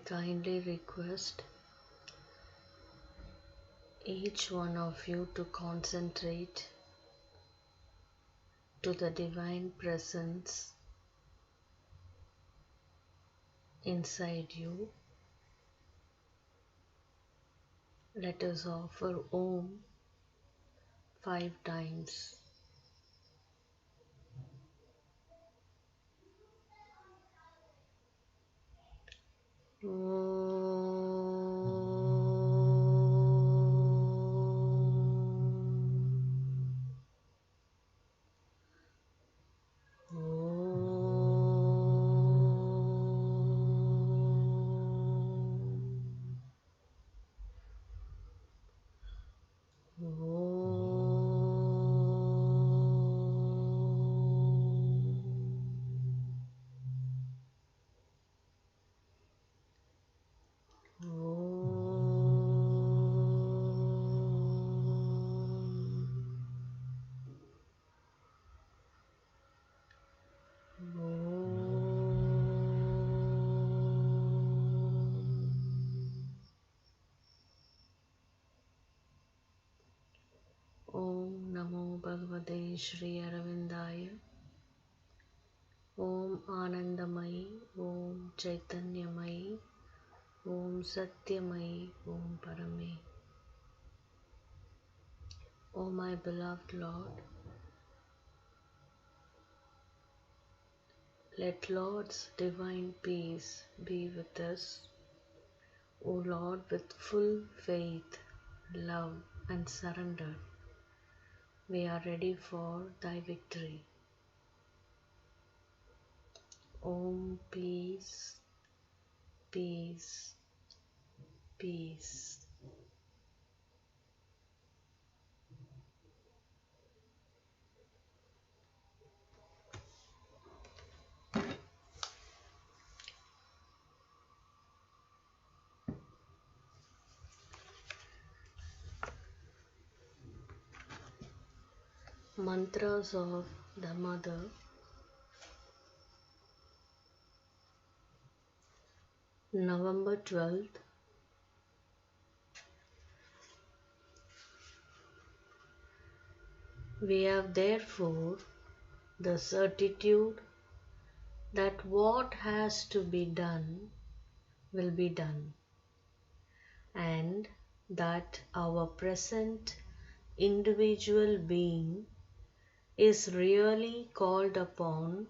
kindly request each one of you to concentrate to the divine presence inside you. Let us offer Om 5 times. Om Namo Bhagavate Shri Aravindaya. Om Anandamayi, Om Chaitanyamayi, Om Satyamayi, Om Parame. O my beloved Lord, let Lord's divine peace be with us. O Lord, with full faith, love and surrender, we are ready for Thy victory. Om peace, peace, peace. Mantras of the Mother. November 12th. We have therefore the certitude that what has to be done will be done, and that our present individual being is really called upon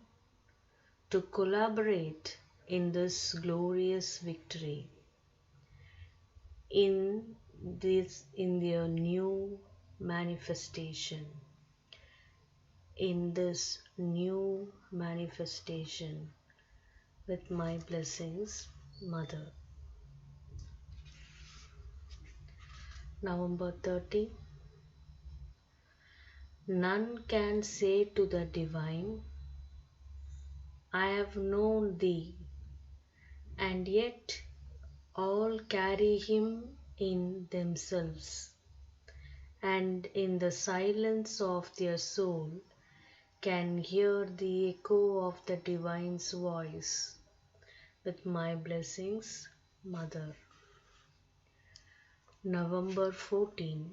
to collaborate in this glorious victory, in their new manifestation, in this new manifestation. With my blessings, Mother. November 30. None can say to the Divine, I have known Thee, and yet all carry Him in themselves, and in the silence of their soul can hear the echo of the Divine's voice. With my blessings, Mother. November 14.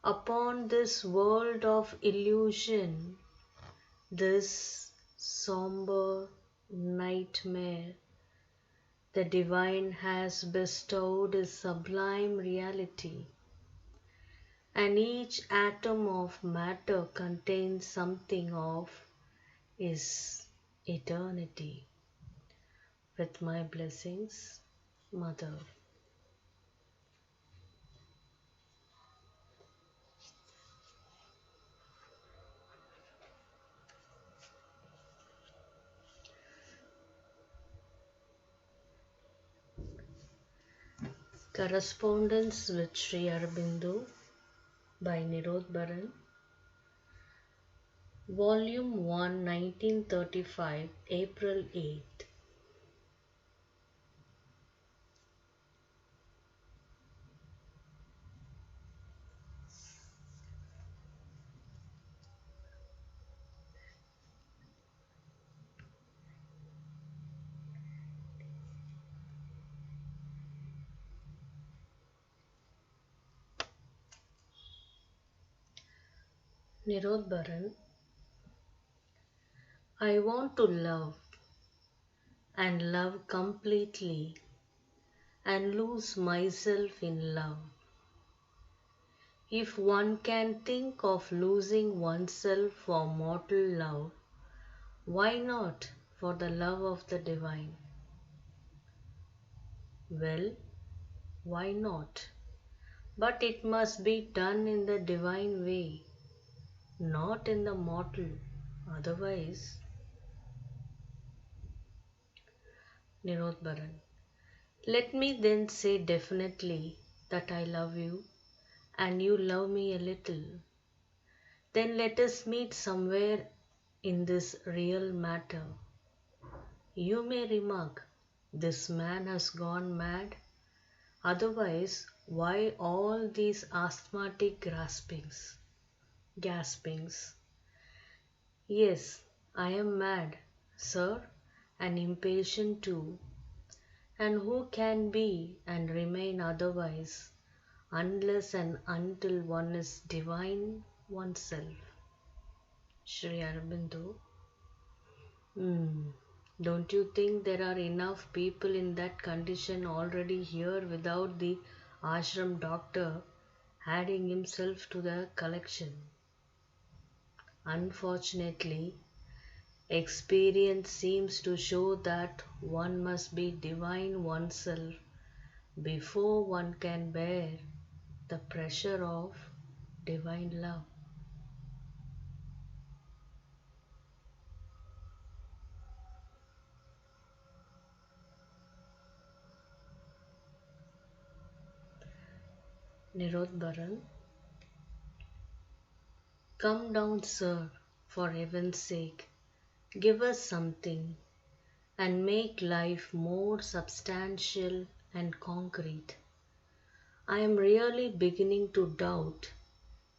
Upon this world of illusion, this somber nightmare, the Divine has bestowed His sublime reality, and each atom of matter contains something of His eternity. With my blessings, Mother. Correspondence with Sri Aurobindo by Nirod Baran. Volume 1, 1935, April 8. Nirodbaran, I want to love and love completely and lose myself in love. If one can think of losing oneself for mortal love, why not for the love of the divine? Well, why not? But it must be done in the divine way, not in the mortal. Otherwise, Nirodbaran. Let me then say definitely that I love you and you love me a little. Then let us meet somewhere in this real matter. You may remark, this man has gone mad. Otherwise, why all these asthmatic gaspings? Yes, I am mad, sir, and impatient too. And who can be and remain otherwise unless and until one is divine oneself? Sri Aurobindo. Don't you think there are enough people in that condition already here without the ashram doctor adding himself to the collection? Unfortunately, experience seems to show that one must be divine oneself before one can bear the pressure of divine love. Nirodbaran, come down, sir, for heaven's sake. Give us something and make life more substantial and concrete. I am really beginning to doubt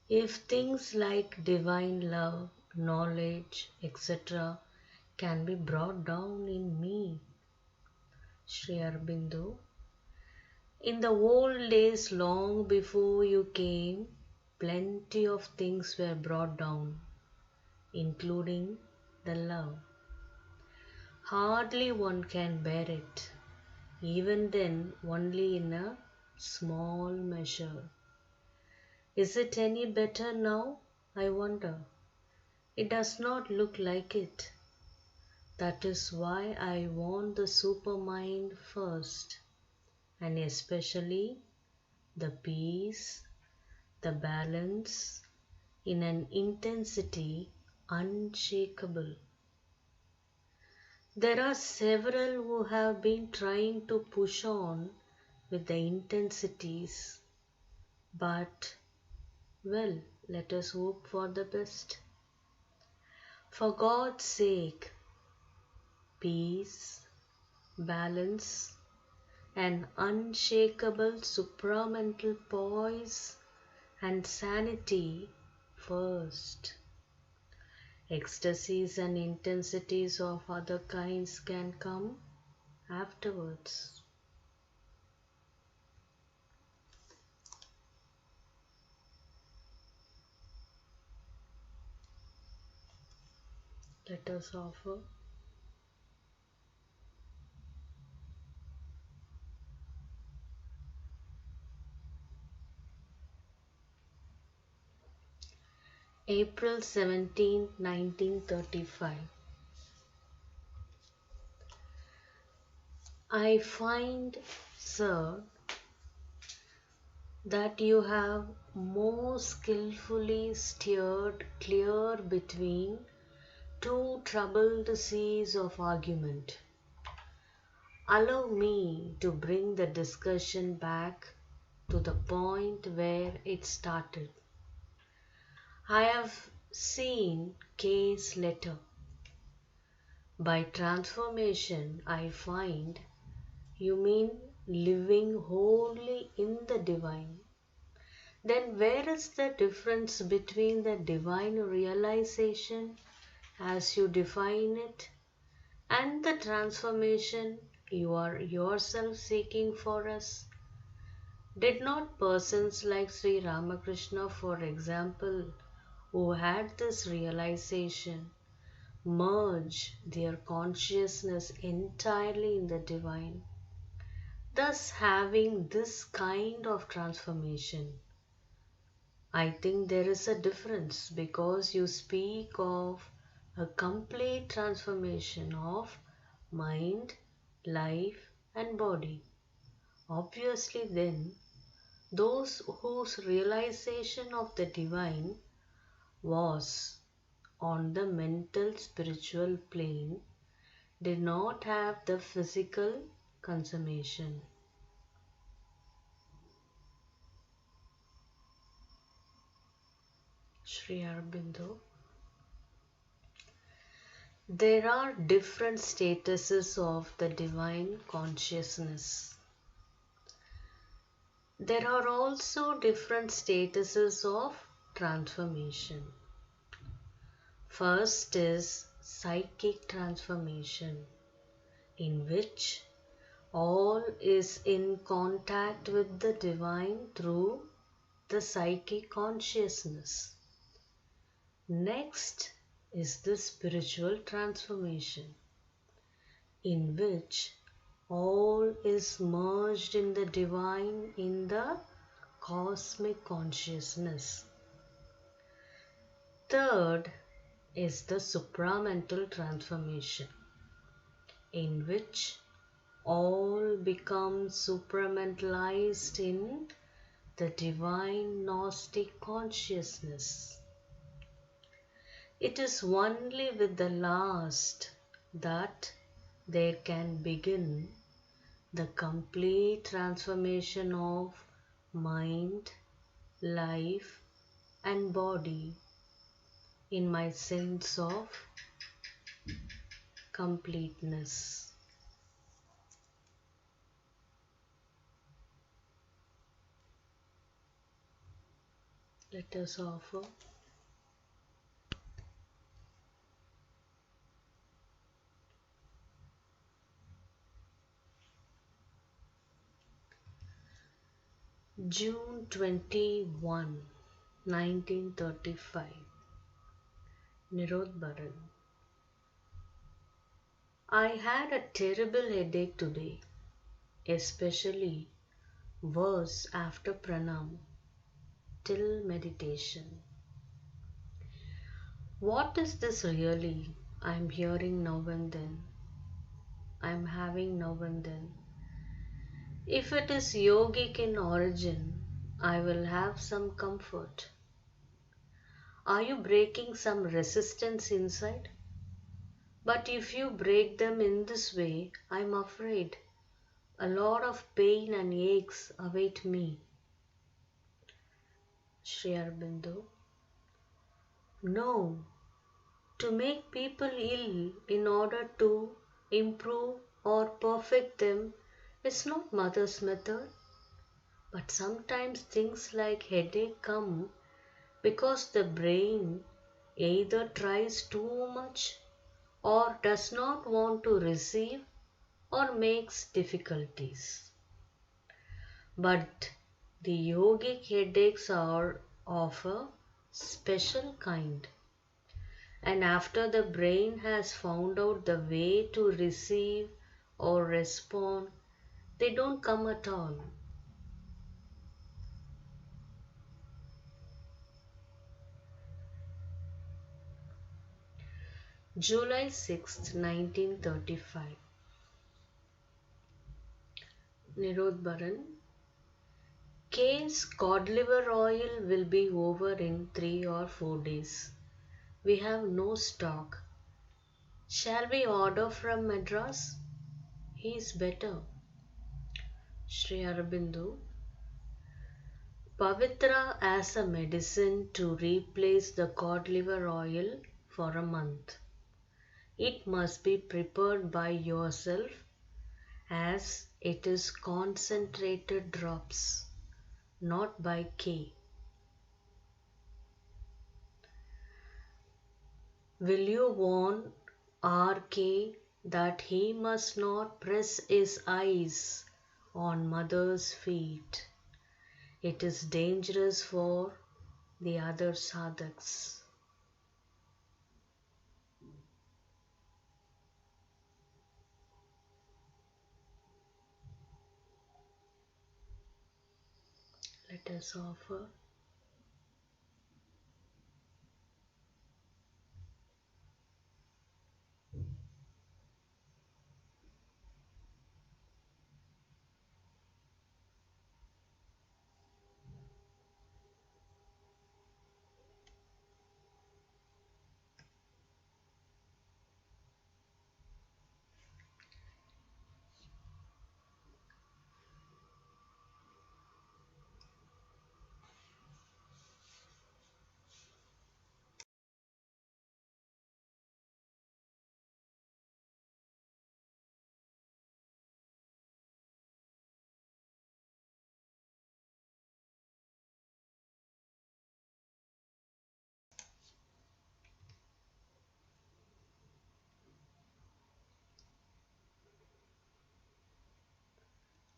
if things like divine love, knowledge, etc. can be brought down in me. Sri Aurobindo, in the old days long before you came, plenty of things were brought down, including the love. Hardly one can bear it, even then only in a small measure. Is it any better now? I wonder. It does not look like it. That is why I want the supermind first, and especially the peace, the balance, in an intensity unshakable. There are several who have been trying to push on with the intensities, but, well, let us hope for the best. For God's sake, peace, balance, and unshakable supramental poise and sanity first. Ecstasies and intensities of other kinds can come afterwards. Let us offer April 17, 1935. I find, sir, that you have more skillfully steered clear between two troubled seas of argument. Allow me to bring the discussion back to the point where it started. I have seen K's letter. By transformation, I find you mean living wholly in the divine. Then where is the difference between the divine realization as you define it and the transformation you are yourself seeking for us? Did not persons like Sri Ramakrishna, for example, who had this realization merge their consciousness entirely in the divine, thus having this kind of transformation. I think there is a difference because you speak of a complete transformation of mind, life, and body. Obviously, then, those whose realization of the divine was on the mental spiritual plane did not have the physical consummation. Sri Aurobindo. There are different statuses of the divine consciousness. There are also different statuses of transformation. First is psychic transformation, in which all is in contact with the divine through the psychic consciousness. Next is the spiritual transformation, in which all is merged in the divine in the cosmic consciousness. Third is the supramental transformation, in which all becomes supramentalized in the divine Gnostic consciousness. It is only with the last that there can begin the complete transformation of mind, life, and body in my sense of completeness. Let us offer June 21, 1935. Nirodbaran. I had a terrible headache today, especially worse after pranam till meditation. What is this really? I am hearing now and then. I am having now and then. If it is yogic in origin, I will have some comfort. Are you breaking some resistance inside? But if you break them in this way, I am afraid a lot of pain and aches await me. Sri Aurobindo. No, to make people ill in order to improve or perfect them is not Mother's method. But sometimes things like headache come because the brain either tries too much or does not want to receive or makes difficulties. But the yogic headaches are of a special kind, and after the brain has found out the way to receive or respond, they don't come at all. July 6, 1935. Nirodbaran. Case cod liver oil will be over in 3 or 4 days. We have no stock. Shall we order from Madras? He is better. Sri Aurobindo. Pavitra as a medicine to replace the cod liver oil for a month. It must be prepared by yourself as it is concentrated drops, not by K. Will you warn R.K. that he must not press his eyes on mother's feet? It is dangerous for the other sadhaks. Let us offer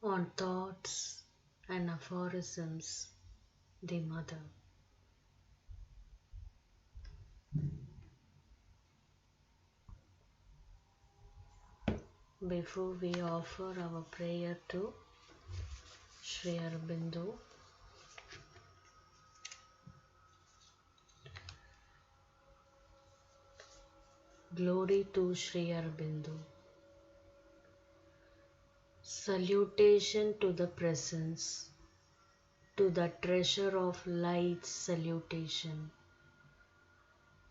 on thoughts and aphorisms, the Mother. Before we offer our prayer to Sri Aurobindo, glory to Sri Aurobindo. Salutation to the presence, to the treasure of light salutation.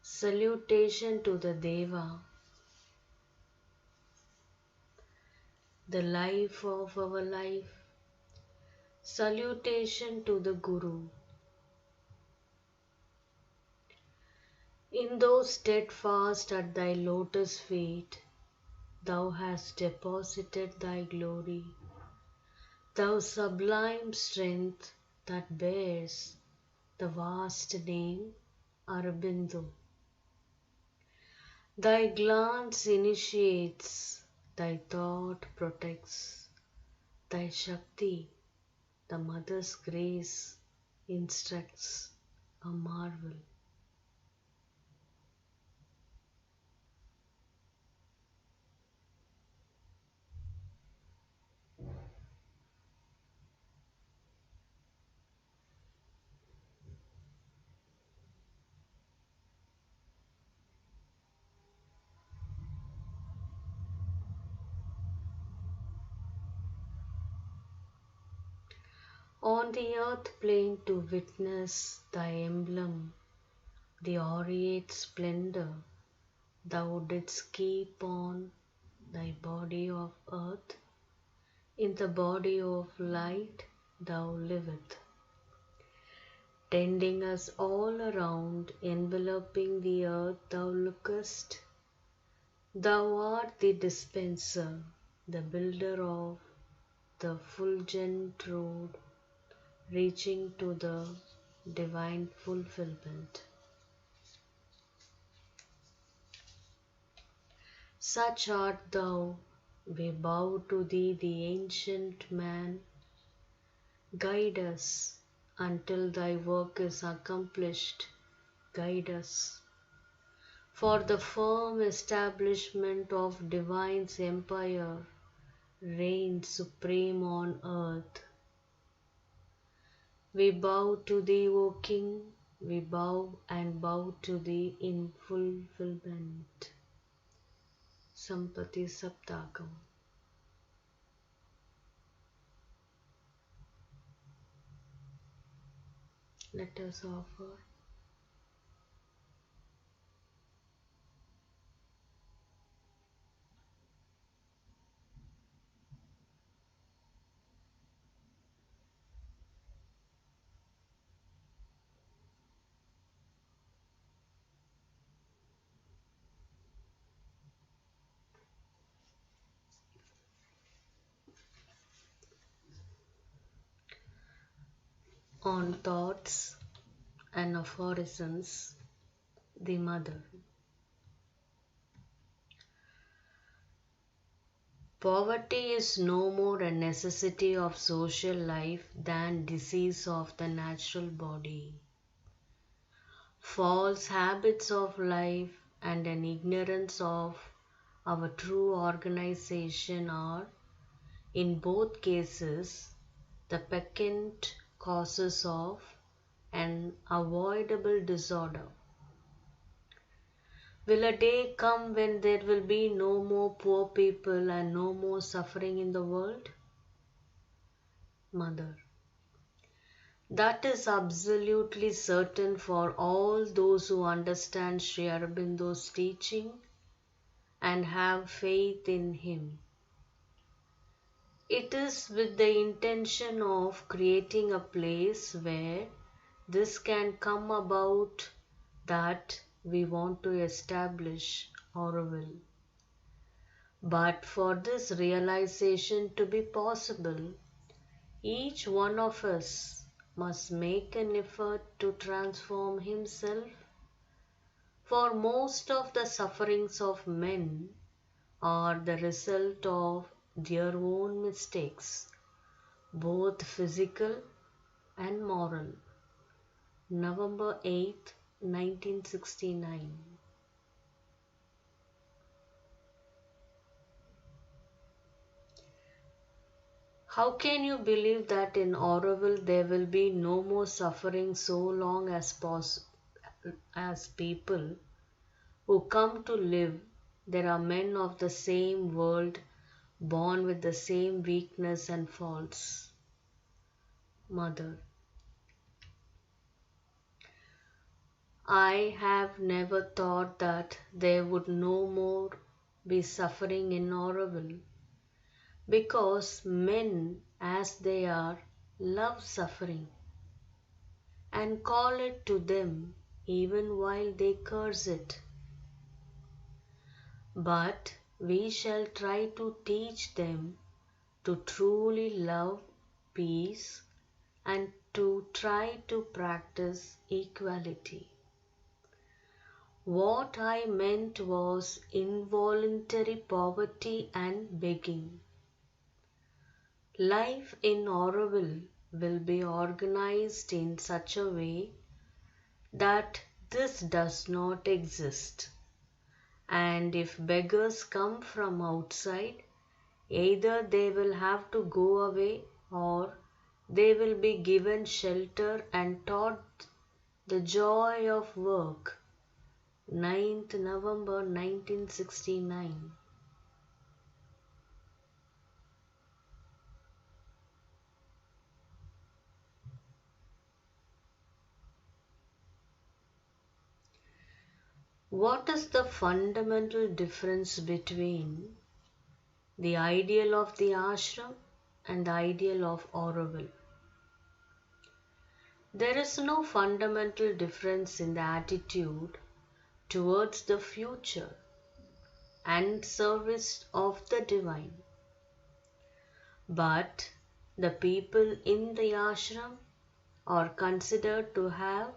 Salutation to the Deva, the life of our life. Salutation to the Guru. In those steadfast at thy lotus feet, thou hast deposited thy glory, thou sublime strength that bears the vast name Aurobindo. Thy glance initiates, thy thought protects, thy Shakti, the Mother's grace, instructs a marvel. On the earth plane to witness thy emblem, the aureate splendor, thou didst keep on thy body of earth, in the body of light thou liveth, tending us all around, enveloping the earth thou lookest. Thou art the dispenser, the builder of the fulgent road, reaching to the divine fulfillment. Such art thou, we bow to thee, the ancient man. Guide us until thy work is accomplished. Guide us for the firm establishment of divine's empire. Reign supreme on earth. We bow to thee, O King, we bow and bow to thee in fulfillment. Sampati Saptakam. Let us offer on thoughts and aphorisms, the Mother. Poverty is no more a necessity of social life than disease of the natural body. False habits of life and an ignorance of our true organization are, in both cases, the peccant causes of an avoidable disorder. Will a day come when there will be no more poor people and no more suffering in the world? Mother. That is absolutely certain for all those who understand Sri Aurobindo's teaching and have faith in him. It is with the intention of creating a place where this can come about that we want to establish Auroville. But for this realization to be possible, each one of us must make an effort to transform himself, for most of the sufferings of men are the result of their own mistakes, both physical and moral. November 8, 1969. How can you believe that in Auroville there will be no more suffering so long as people who come to live, there are men of the same world born with the same weakness and faults? Mother. I have never thought that there would no more be suffering in Auroville, because men as they are love suffering and call it to them even while they curse it. But we shall try to teach them to truly love peace and to try to practice equality. What I meant was involuntary poverty and begging. Life in Auroville will be organized in such a way that this does not exist. And if beggars come from outside, either they will have to go away or they will be given shelter and taught the joy of work. 9th November 1969. What is the fundamental difference between the ideal of the ashram and the ideal of Auroville? There is no fundamental difference in the attitude towards the future and service of the divine. But the people in the ashram are considered to have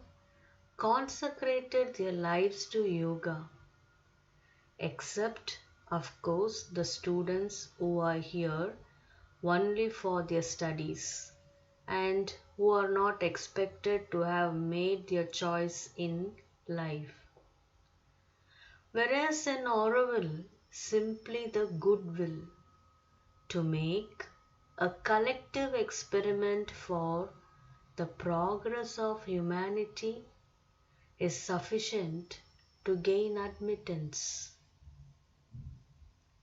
consecrated their lives to yoga, except, of course, the students who are here only for their studies and who are not expected to have made their choice in life. Whereas in Auroville, simply the goodwill to make a collective experiment for the progress of humanity is sufficient to gain admittance.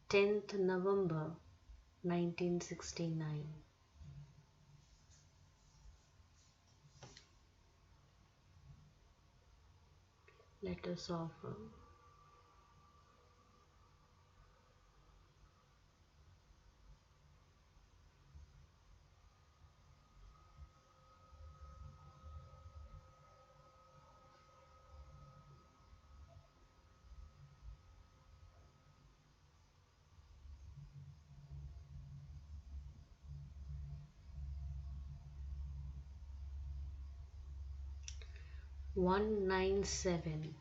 10th November 1969. Let us offer. (197)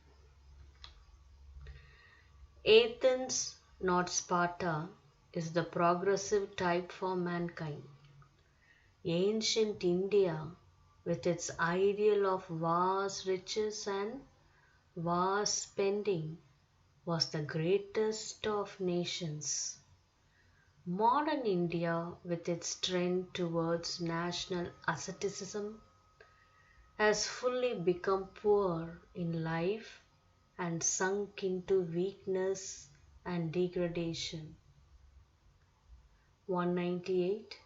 Athens, not Sparta, is the progressive type for mankind. Ancient India, with its ideal of vast riches and vast spending, was the greatest of nations. Modern India, with its trend towards national asceticism, has fully become poor in life and sunk into weakness and degradation. 198.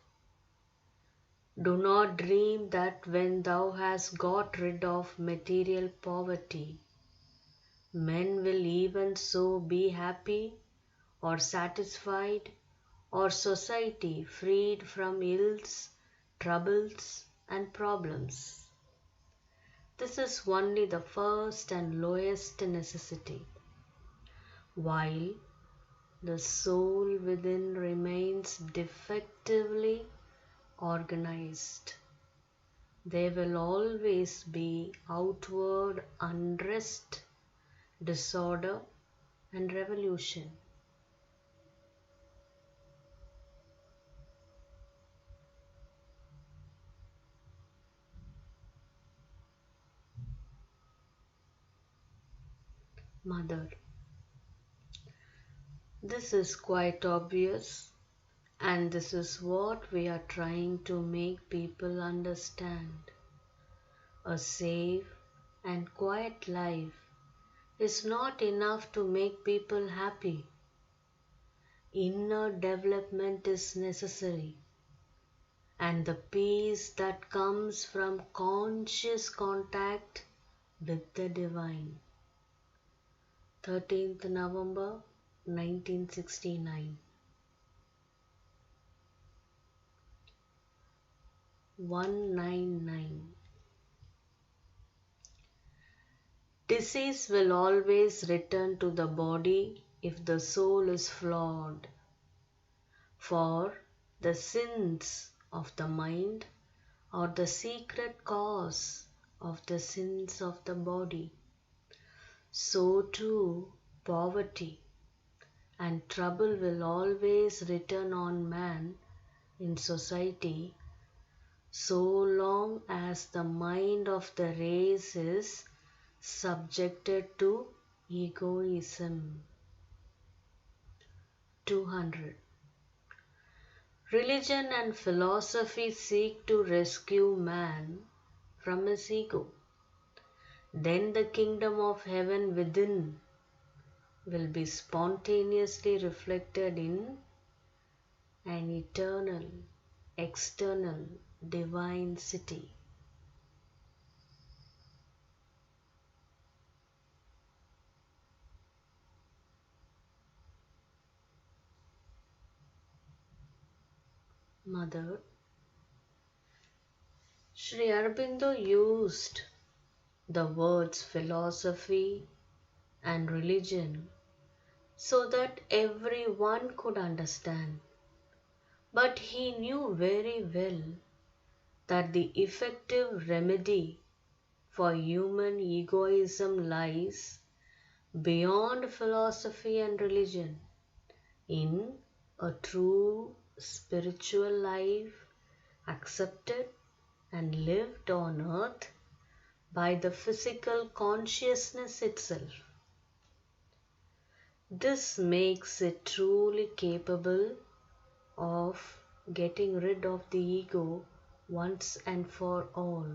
Do not dream that when thou hast got rid of material poverty, men will even so be happy or satisfied, or society freed from ills, troubles, and problems. This is only the first and lowest necessity. While the soul within remains defectively organized, there will always be outward unrest, disorder, and revolution. Mother, this is quite obvious, and this is what we are trying to make people understand. A safe and quiet life is not enough to make people happy. Inner development is necessary, and the peace that comes from conscious contact with the divine. 13th November 1969. 199. Disease will always return to the body if the soul is flawed. For the sins of the mind are the secret cause of the sins of the body. So too poverty and trouble will always return on man in society so long as the mind of the race is subjected to egoism. 200. Religion and philosophy seek to rescue man from his ego. Then the kingdom of heaven within will be spontaneously reflected in an eternal, external, divine city. Mother, Sri Aurobindo used the words philosophy and religion so that everyone could understand. But he knew very well that the effective remedy for human egoism lies beyond philosophy and religion, in a true spiritual life accepted and lived on earth by the physical consciousness itself. This makes it truly capable of getting rid of the ego once and for all.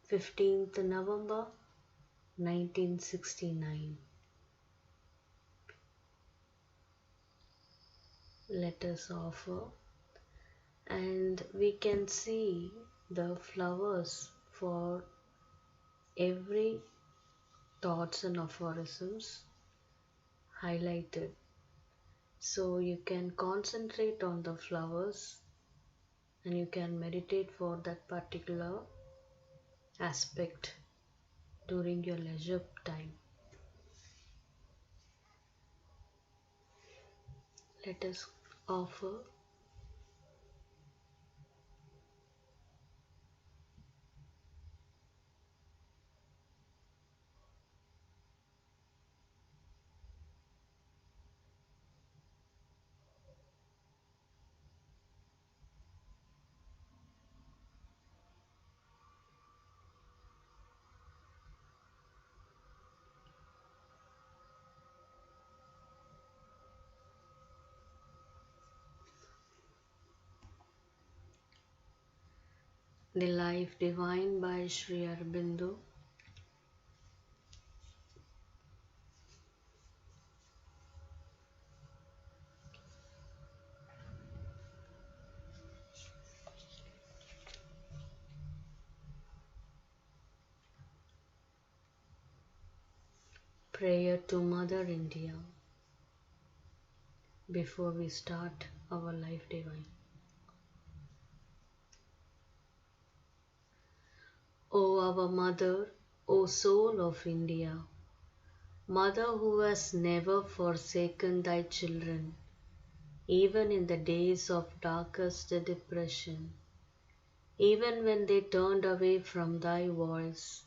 15th November 1969. Let us offer, and we can see the flowers for every thoughts and aphorisms highlighted. So you can concentrate on the flowers and you can meditate for that particular aspect during your leisure time. Let us offer. The Life Divine by Sri Aurobindo. Prayer to Mother India before we start our Life Divine. O our Mother, O Soul of India, Mother who has never forsaken thy children, even in the days of darkest depression, even when they turned away from thy voice,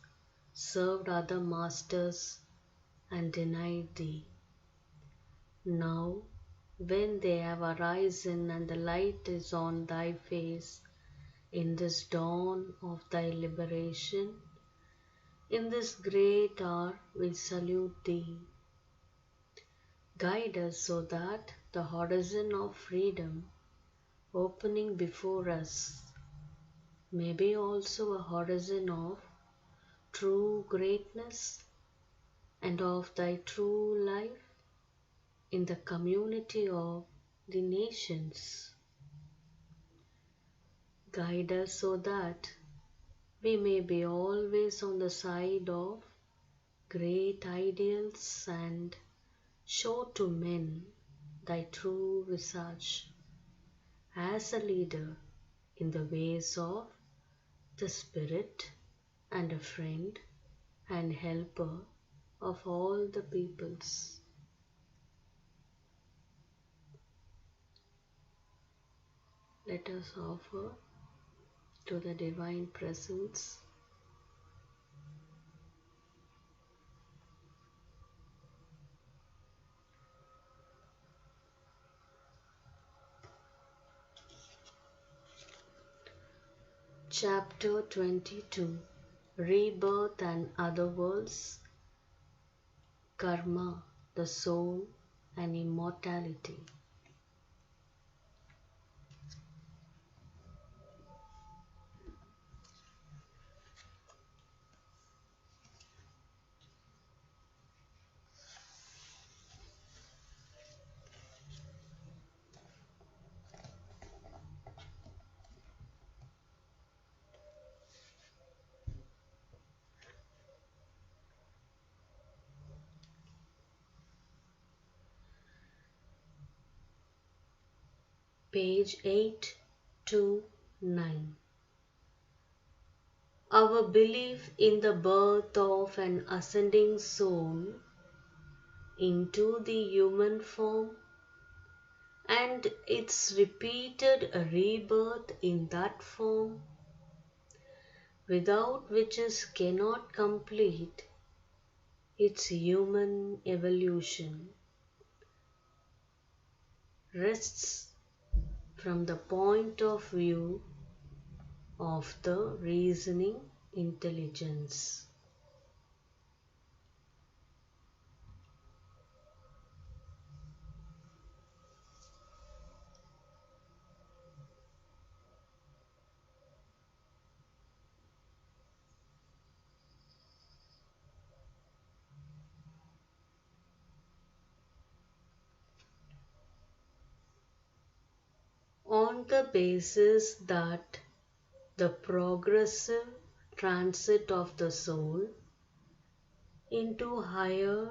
served other masters, and denied thee. Now, when they have arisen and the light is on thy face, in this dawn of thy liberation, in this great hour we salute thee. Guide us so that the horizon of freedom opening before us may be also a horizon of true greatness and of thy true life in the community of the nations. Guide us so that we may be always on the side of great ideals and show to men thy true visage as a leader in the ways of the Spirit and a friend and helper of all the peoples. Let us offer to the Divine Presence Chapter 22, Rebirth and Other Worlds, Karma, the Soul and Immortality. Page 8 to 9. Our belief in the birth of an ascending soul into the human form and its repeated rebirth in that form, without which it cannot complete its human evolution, rests from the point of view of the reasoning intelligence. On the basis that the progressive transit of the soul into higher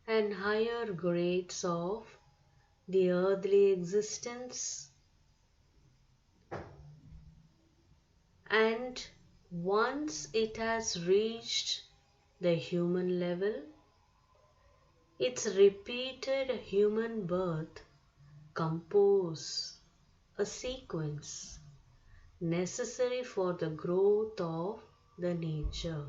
and higher grades of the earthly existence, and once it has reached the human level, its repeated human birth compose a sequence necessary for the growth of the nature.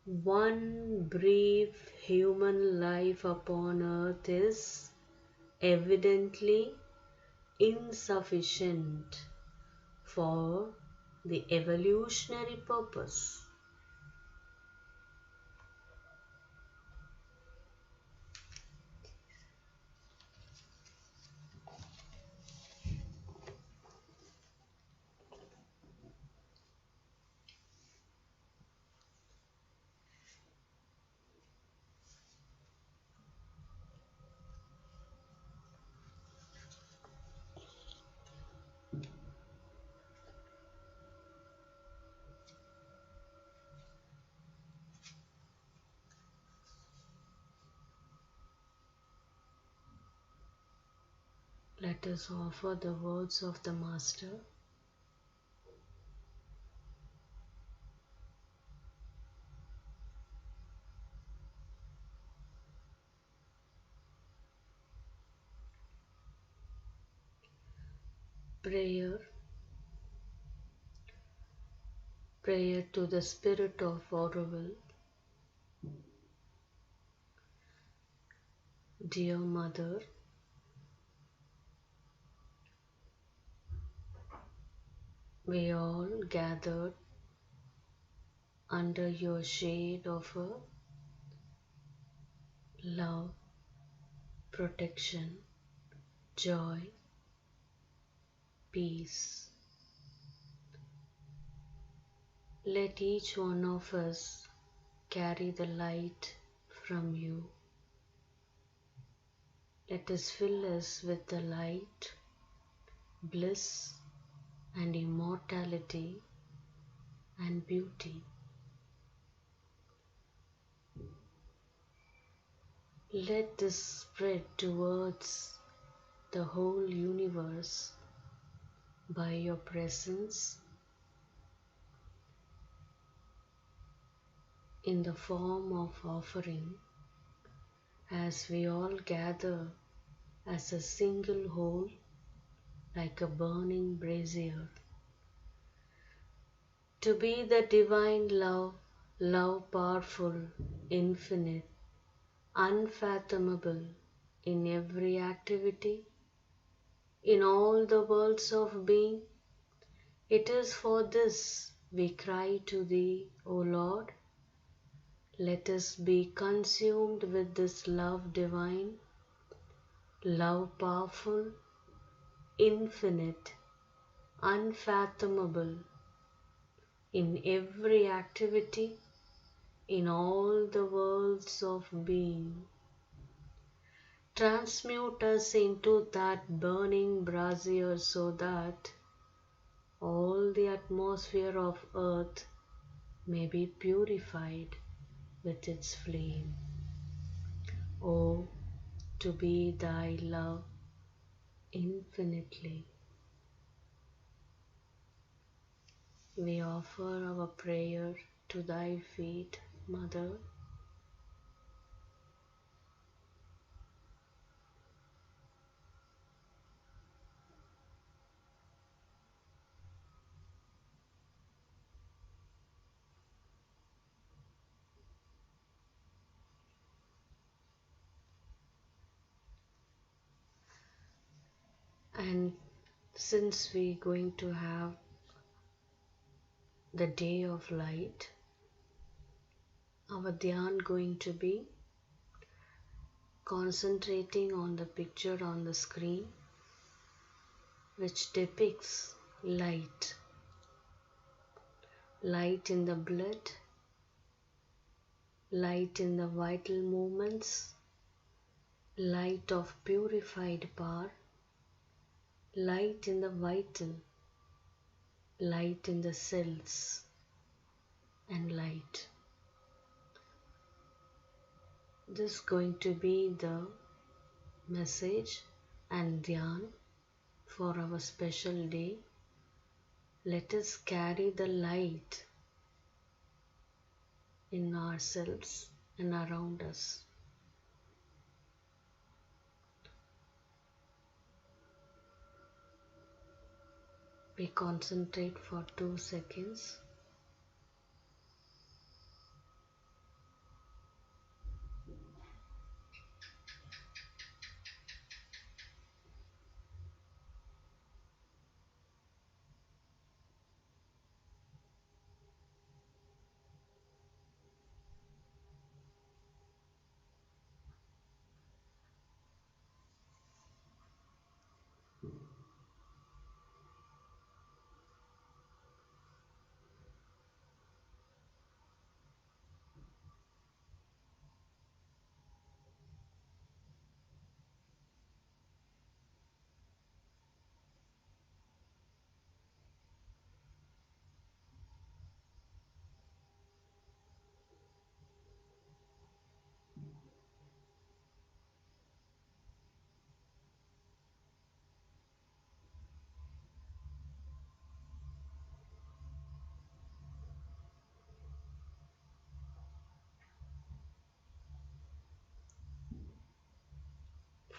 One brief human life upon earth is evidently insufficient for the evolutionary purpose. Let us offer the words of the Master. Prayer. Prayer to the Spirit of Aurobindo. Dear Mother, we all gathered under your shade of a love, protection, joy, peace. Let each one of us carry the light from you. Let us fill us with the light, bliss and immortality and beauty. Let this spread towards the whole universe by your presence in the form of offering as we all gather as a single whole like a burning brazier. To be the divine love, love powerful, infinite, unfathomable in every activity, in all the worlds of being. It is for this we cry to Thee, O Lord. Let us be consumed with this love divine, love powerful, infinite, unfathomable in every activity, in all the worlds of being. Transmute us into that burning brazier so that all the atmosphere of earth may be purified with its flame. Oh, to be Thy love infinitely. We offer our prayer to Thy feet, Mother. And since we're going to have the day of light, our dhyan going to be concentrating on the picture on the screen which depicts light. Light in the blood, light in the vital movements, light of purified power, light in the vital, light in the cells, and light. This is going to be the message and dhyan for our special day. Let us carry the light in ourselves and around us. We concentrate for 2 seconds.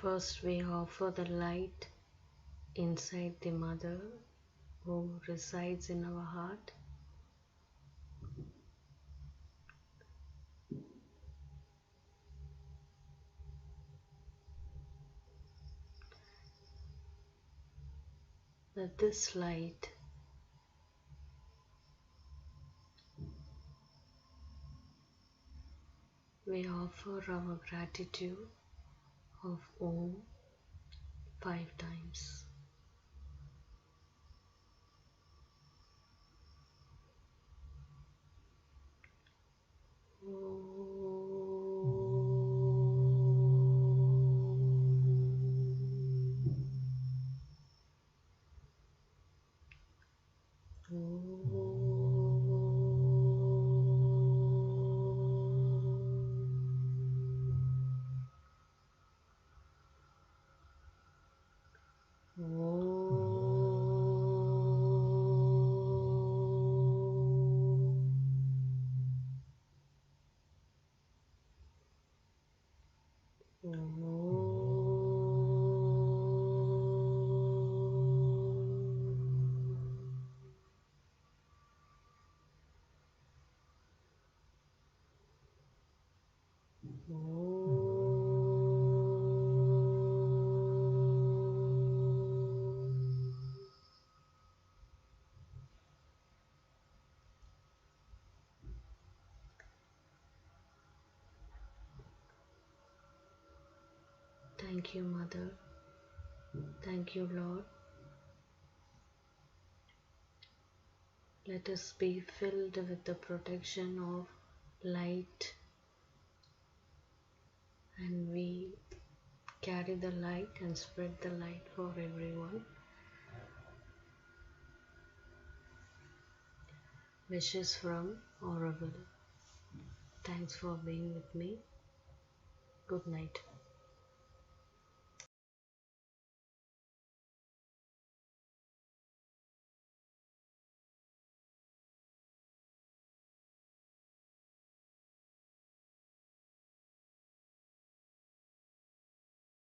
First, we offer the light inside the Mother who resides in our heart. That this light we offer our gratitude of Om 5 times. Thank you, Mother. Thank you, Lord. Let us be filled with the protection of light, and we carry the light and spread the light for everyone. Wishes from Aurobindo. Thanks for being with me. Good night.